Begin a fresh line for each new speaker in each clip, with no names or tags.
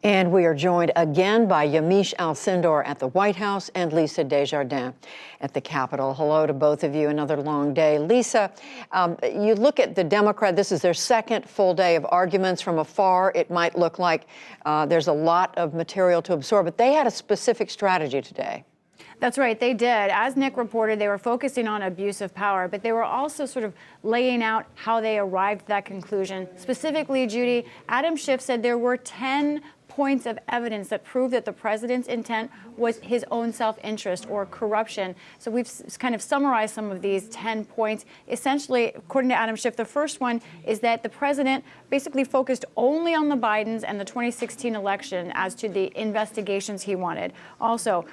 And we are joined again by Yamiche Alcindor at the White House and Lisa Desjardins at the Capitol. Hello to both of you. Another long day. Lisa, you look at the Democrat. This is their second full day of arguments. From afar, it might look like there's a lot of material to absorb, but they had a specific strategy today.
That's right, they did. As Nick reported, they were focusing on abuse of power, but they were also sort of laying out how they arrived at that conclusion. Specifically, Judy, Adam Schiff said there were 10 points of evidence that prove that the president's intent was his own self-interest or corruption. So we've kind of summarized some of these 10 points. Essentially, according to Adam Schiff, the first one is that the president basically focused only on the Bidens and the 2016 election as to the investigations he wanted. Also,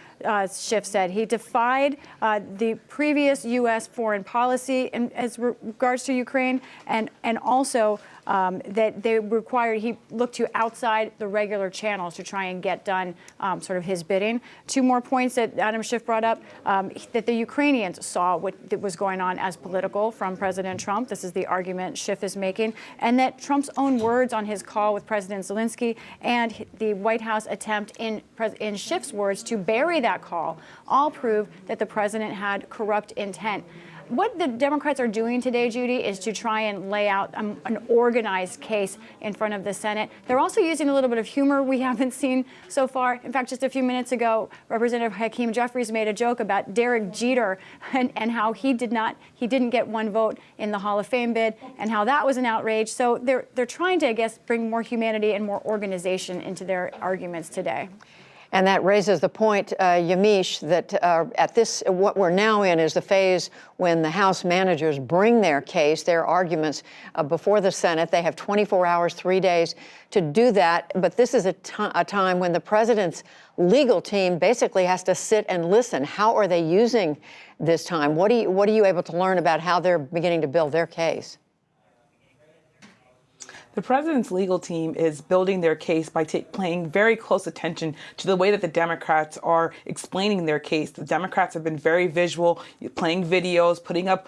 Schiff said he defied the previous U.S. foreign policy as regards to Ukraine, and also that they required, he looked to outside the regular channels to try and get done sort of his bidding. Two more points that Adam Schiff brought up, that the Ukrainians saw what was going on as political from President Trump. This is the argument Schiff is making. And that Trump's own words on his call with President Zelensky and the White House attempt in Schiff's words to bury that call all prove that the president had corrupt intent. What the Democrats are doing today, Judy, is to try and lay out an organized case in front of the Senate. They're also using a little bit of humor we haven't seen so far. In fact, just a few minutes ago, Representative Hakeem Jeffries made a joke about Derek Jeter and how he didn't get one vote in the Hall of Fame bid and how that was an outrage. So they're trying to, I guess, bring more humanity and more organization into their arguments today.
And that raises the point, Yamiche, that what we're now in is the phase when the House managers bring their case, their arguments before the Senate. They have 24 hours, 3 days to do that. But this is a time when the president's legal team basically has to sit and listen. How are they using this time? What are you able to learn about how they're beginning to build their case?
The president's legal team is building their case by paying very close attention to the way that the Democrats are explaining their case. The Democrats have been very visual, playing videos, putting up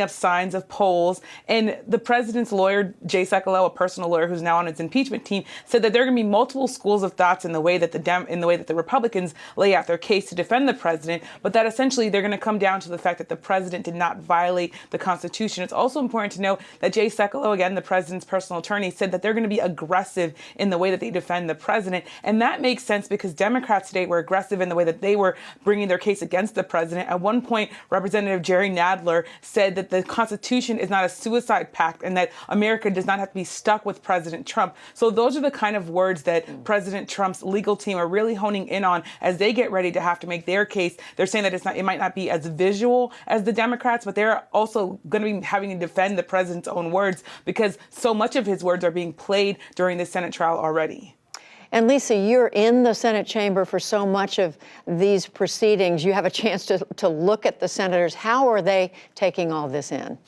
signs of polls. And the president's lawyer, Jay Sekulow, a personal lawyer who's now on his impeachment team, said that there are going to be multiple schools of thoughts in the way that the Republicans lay out their case to defend the president, but that essentially they're going to come down to the fact that the president did not violate the Constitution. It's also important to note that Jay Sekulow, again, the president's personal attorney, said that they're going to be aggressive in the way that they defend the president. And that makes sense because Democrats today were aggressive in the way that they were bringing their case against the president. At one point, Representative Jerry Nadler said that the Constitution is not a suicide pact and that America does not have to be stuck with President Trump. So those are the kind of words that President Trump's legal team are really honing in on as they get ready to have to make their case. They're saying that it might not be as visual as the Democrats, but they're also going to be having to defend the president's own words because so much of his words are being played during the Senate trial already.
And Lisa, you're in the Senate chamber for so much of these proceedings. You have a chance to look at the senators. How are they taking all this in?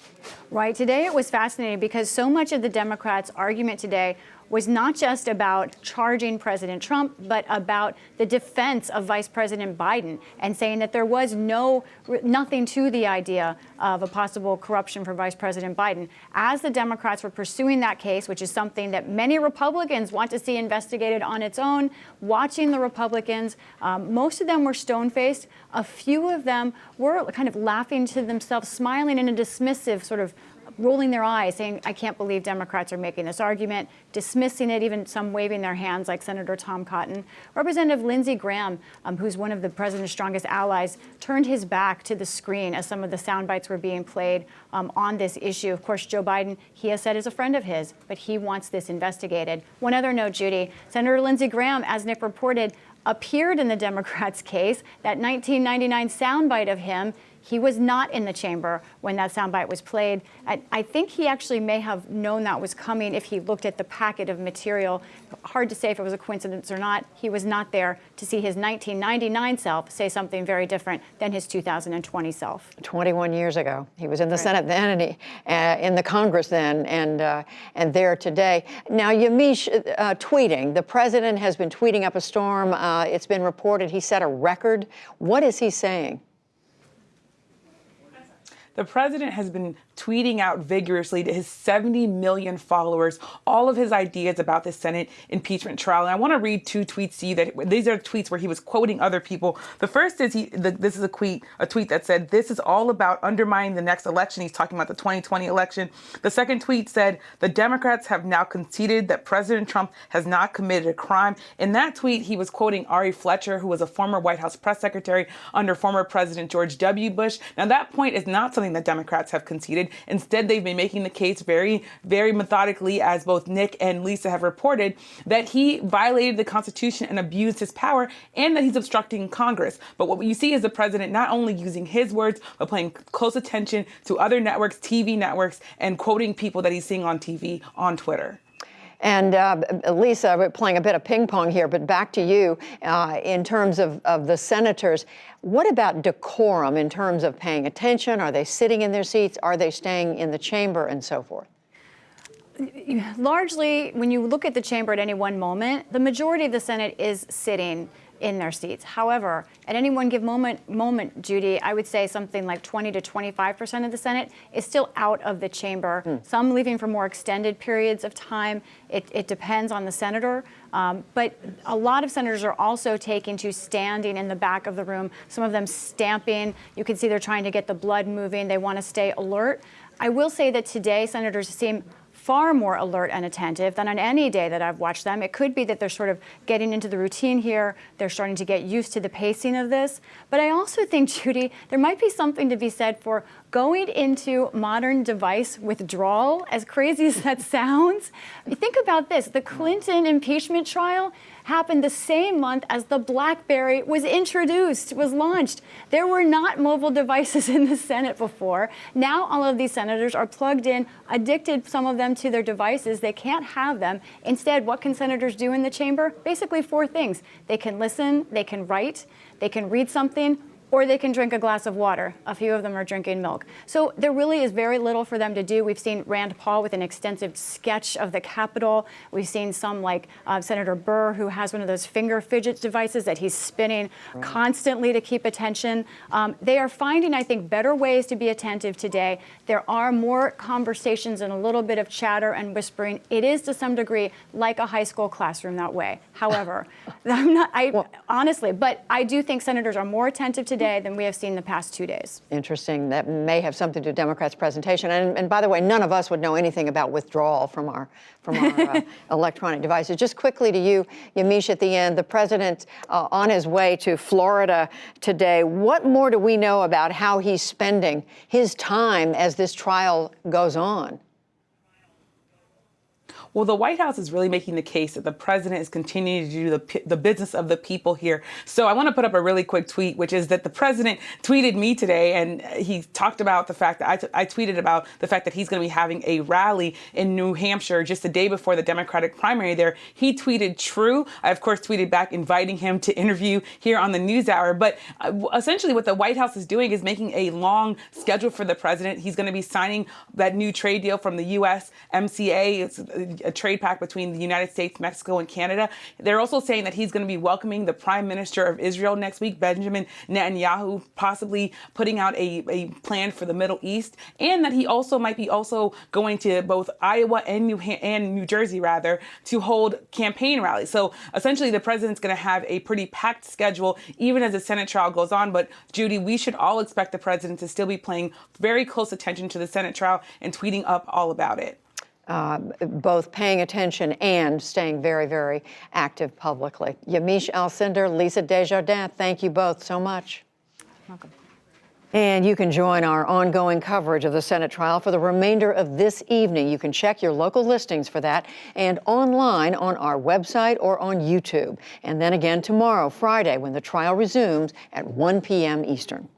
Right. Today it was fascinating because so much of the Democrats' argument today was not just about charging President Trump, but about the defense of Vice President Biden and saying that there was nothing to the idea of a possible corruption for Vice President Biden. As the Democrats were pursuing that case, which is something that many Republicans want to see investigated on its own, watching the Republicans, most of them were stone-faced. A few of them were kind of laughing to themselves, smiling in a dismissive sort of rolling their eyes, saying, I can't believe Democrats are making this argument, dismissing it, even some waving their hands like Senator Tom Cotton. Representative Lindsey Graham, who's one of the president's strongest allies, turned his back to the screen as some of the sound bites were being played on this issue. Of course, Joe Biden, he has said is a friend of his, but he wants this investigated. One other note, Judy, Senator Lindsey Graham, as Nick reported, appeared in the Democrats' case. That 1999 soundbite of him, he was not in the chamber when that soundbite was played. I think he actually may have known that was coming if he looked at the packet of material. Hard to say if it was a coincidence or not. He was not there to see his 1999 self say something very different than his 2020 self.
21 years ago. He was in the Senate then, and in the Congress then, and there today. Now, Yamiche, tweeting. The president has been tweeting up a storm. It's been reported he set a record. What is he saying?
the president has been tweeting out vigorously to his 70 million followers all of his ideas about the Senate impeachment trial. And I want to read two tweets to you. That these are tweets where he was quoting other people. The first is this is a tweet that said, "This is all about undermining the next election." He's talking about the 2020 election. The second tweet said, "The Democrats have now conceded that President Trump has not committed a crime." In that tweet, he was quoting Ari Fletcher, who was a former White House press secretary under former President George W. Bush. Now, that point is not something that Democrats have conceded. Instead, they've been making the case very, very methodically, as both Nick and Lisa have reported, that he violated the Constitution and abused his power, and that he's obstructing Congress. But what you see is the president not only using his words, but paying close attention to other networks, TV networks, and quoting people that he's seeing on TV, on Twitter.
And Lisa, we're playing a bit of ping pong here, but back to you in terms of the senators. What about decorum in terms of paying attention? Are they sitting in their seats? Are they staying in the chamber and so forth?
Largely, when you look at the chamber at any one moment, the majority of the Senate is sitting in their seats. However, at any one given moment, Judy, I would say something like 20 to 25% of the Senate is still out of the chamber. Some leaving for more extended periods of time. It depends on the senator. But a lot of senators are also taking to standing in the back of the room, some of them stamping. You can see they're trying to get the blood moving. They want to stay alert. I will say that today senators seem far more alert and attentive than on any day that I've watched them. It could be that they're sort of getting into the routine here. They're starting to get used to the pacing of this. But I also think, Judy, there might be something to be said for going into modern device withdrawal, as crazy as that sounds. Think about this. The Clinton impeachment trial happened the same month as the BlackBerry was launched. There were not mobile devices in the Senate before. Now all of these senators are plugged in, addicted, some of them, to their devices. They can't have them. Instead, what can senators do in the chamber? Basically 4 things. They can listen, they can write, they can read something, or they can drink a glass of water. A few of them are drinking milk. So there really is very little for them to do. We've seen Rand Paul with an extensive sketch of the Capitol. We've seen some like Senator Burr, who has one of those finger fidget devices that he's spinning constantly to keep attention. They are finding, I think, better ways to be attentive today. There are more conversations and a little bit of chatter and whispering. It is to some degree like a high school classroom that way. However, honestly, but I do think senators are more attentive today than we have seen the past 2 days.
Interesting. That may have something to do with Democrats' presentation. And by the way, none of us would know anything about withdrawal from our electronic devices. Just quickly to you, Yamiche, at the end, the president on his way to Florida today. What more do we know about how he's spending his time as this trial goes on?
Well, the White House is really making the case that the president is continuing to do the business of the people here. So I want to put up a really quick tweet, which is that the president tweeted me today, and he talked about the fact that I tweeted about the fact that he's going to be having a rally in New Hampshire just the day before the Democratic primary there. He tweeted true. I, of course, tweeted back inviting him to interview here on the NewsHour. But essentially what the White House is doing is making a long schedule for the president. He's going to be signing that new trade deal from the USMCA. It's a trade pact between the United States, Mexico, and Canada. They're also saying that he's going to be welcoming the Prime Minister of Israel next week, Benjamin Netanyahu, possibly putting out a plan for the Middle East, and that he also might be going to both Iowa and New Jersey, to hold campaign rallies. So essentially, the president's going to have a pretty packed schedule, even as the Senate trial goes on. But Judy, we should all expect the president to still be paying very close attention to the Senate trial and tweeting up all about it.
Both paying attention and staying very, very active publicly. Yamiche Alcindor, Lisa Desjardins, thank you both so much.
Welcome.
And you can join our ongoing coverage of the Senate trial for the remainder of this evening. You can check your local listings for that and online on our website or on YouTube. And then again tomorrow, Friday, when the trial resumes at 1 p.m. Eastern.